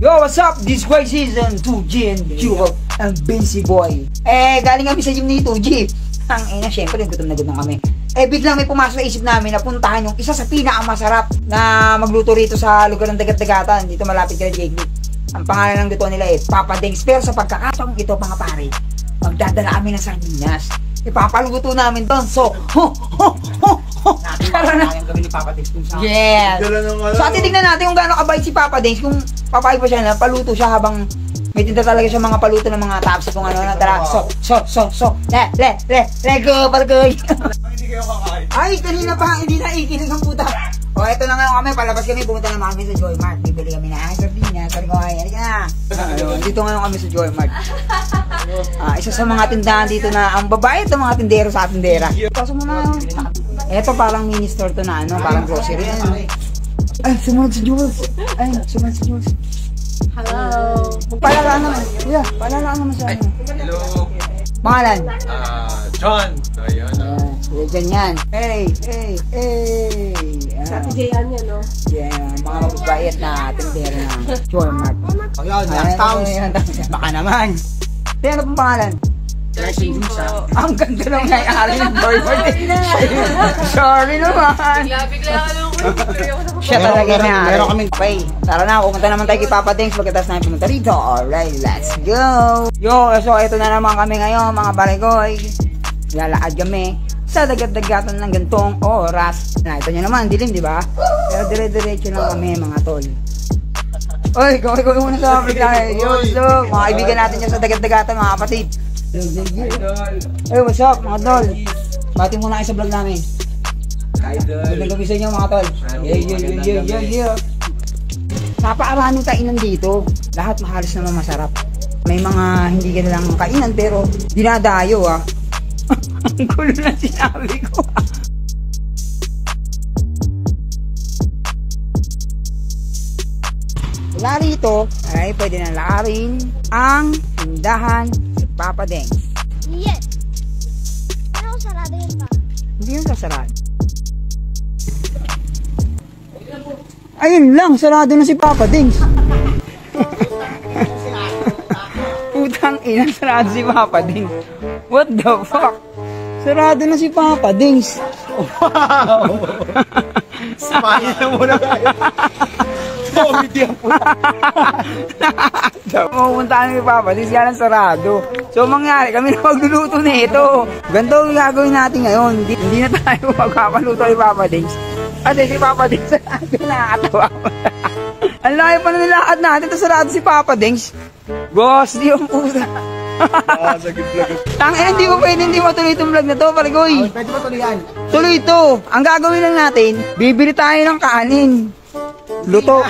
Yo, what's up? This Quay Season 2G and Jewel and Benzi Boy. Galing kami sa gym ni 2G. Ang ina, syempre, gutom na gutom kami. Biglang may pumasok sa isip namin na puntahan yung isa sa pinakamasarap na magluto rito sa lugar ng dagat-dagatan. Dito malapit kay JB. Ang pangalan ng luto nila Papa Dengs. Pero sa pagkakataong ito, mga pare, magdadala kami ng sardinas. Ipapaluto namin doon. So, tara na. Yes. So, titignan natin kung gaano kabait si Papa Dengs. Kung papayag pa siya na paluto siya habang may tinda talaga siya mga paluto ng mga taps kung ano na. Tara, let go, palgoy. Hindi kayo kakain. Ay, kanina pa, hindi na ikinig ang puta. Eto na ngayon kami, palabas kami, pumunta naman kami sa Joy Mart. Bibili kami na sardinas. Sabi ko, ay, halika na. Dito ngayon kami sa Joy Mart. Isa sa mga tindahan dito na ang babae ito mga tindero sa tindera. Pasok mo na. Eto parang mini store to na ano, parang grocery. Ay, sumunod si Jules. Hello. Palalaan naman. Yeah, palalaan naman sa ano. Hello. Pangalan? John. Ayun. Diyan yan. Hey. Sa Tijayan yan, no? Yeah, mga mababait na tindero na Joy Mart. Ayun, last house. Baka naman. Ano pong pangalan? Ang ganda ng may-ari ng Joy Mart. Sorry naman. Bigla ka lang ako. Siya talaga na. Meron kaming pay. Tara na, pumunta naman tayo kay Papa Dengs pagkatapos namin pumunta rito. Alright, let's go. Yo, so ito na naman kami ngayon mga barigoy. Lalakad kami sa dagat-dagatan ng gantong oras. Ito nyo naman, dilim, di ba? Pero dire-diretso lang kami mga tol. Oy, gawin muna sa Africa. Yo, mga kaibigan natin dyan sa dagat-dagatan mga kapatid. Hey, what's up mga tol? Bati muna kayo sa vlog namin. Magandang gabi sa inyo mga tol. Yeah. Napakaraming kainan dito. Lahat halos naman masarap. May mga hindi lang kainan pero dinadayo Ang gulo na sinabi ko. Wala rito ay pwede na lakarin ang tindahan si Papa Dengs. Yes. Pero sarado yun pa. Hindi yun sasarado. Ayun lang, sarado na si Papa Dengs. Putang ina, sarado si Papa Dengs. What the fuck? Sarado na si Papa Dengs. Wow! Smile na muna kayo. Comedy ang puta. Pumunta kami kay Papa Dengs, yan ang sarado. So mangyari, kami na magluluto na ito. Ganito ang gagawin natin ngayon. Hindi na tayo magpapaluto kay Papa Dengs. Kasi si Papa Dengs sarado, nakakatawa. Ang layo pa na nilakad natin, ito sarado si Papa Dengs. Boss, di yung puta. Hindi mo pwede hindi matuloy itong vlog na to, Parigoy. Pwede ba tuloyan? Tuloy ito. Ang gagawin lang natin, bibili tayo ng kanin. Luto.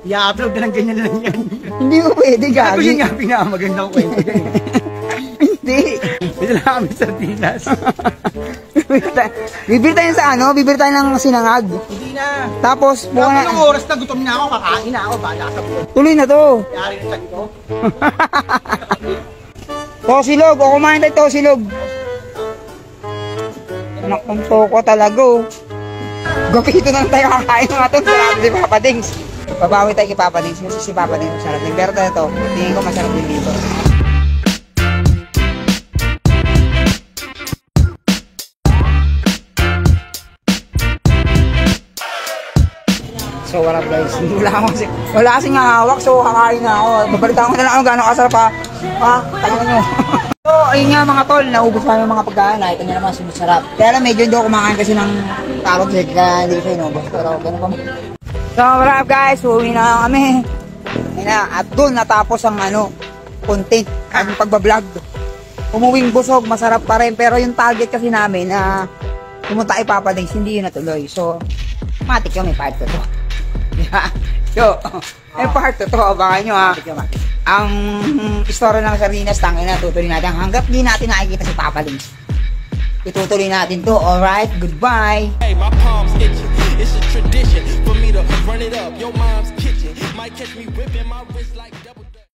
I-upload na lang ganyan lang yan. Hindi mo pwede, Ako gagi. yun nga pinakamagandang kwento yan. Hindi. Pwede lang kami sa Tinas. Bibili tayo sa ano? Bibili tayo ng sinangag. Hindi na. Tapos, Kung buka anong oras na gutom na ako, kakain na ako, bala sa buwan. tuloy na to. Yari na sa ito. Tosilog. O kumain tayo tosilog. Anak ng toko talaga Gapito na lang tayo kakain mga to. Sarap si Papa Dengs. Babawi tayo kay Papa Dengs. Kasi si Papa Dengs masarap din. Pero ito, tingin ko masarap din dito. So what up guys, wala kasing hawak, so kakain na ako. Babalitaan ko na lang kung gano'ng kasarap tangan nyo. So ayun nga mga tol, naubos pa yung mga pagkain. Ito nyo naman sumasarap. Kaya lang medyo hindi ako kumakain kasi ng tarot head kaya hindi ko siya inubos. Pero gano'n pa. So what up guys, uwi na kami. Ayun na, at doon natapos ang content, ang pagbablog. Umuwing busog, masarap pa rin. Pero yung target kasi namin na pumunta kay Papa Dengs, hindi yun natuloy. So matik yun, may part to. So, part to, abangan nyo ang istorya ng sardinas, tangin na, tutuloy natin hanggat di natin nakikita si Papa Dengs. Itutuloy natin to, alright, goodbye. Hey, my palms itching, it's a tradition for me to run it up, your mom's kitchen, might catch me whipping my wrist like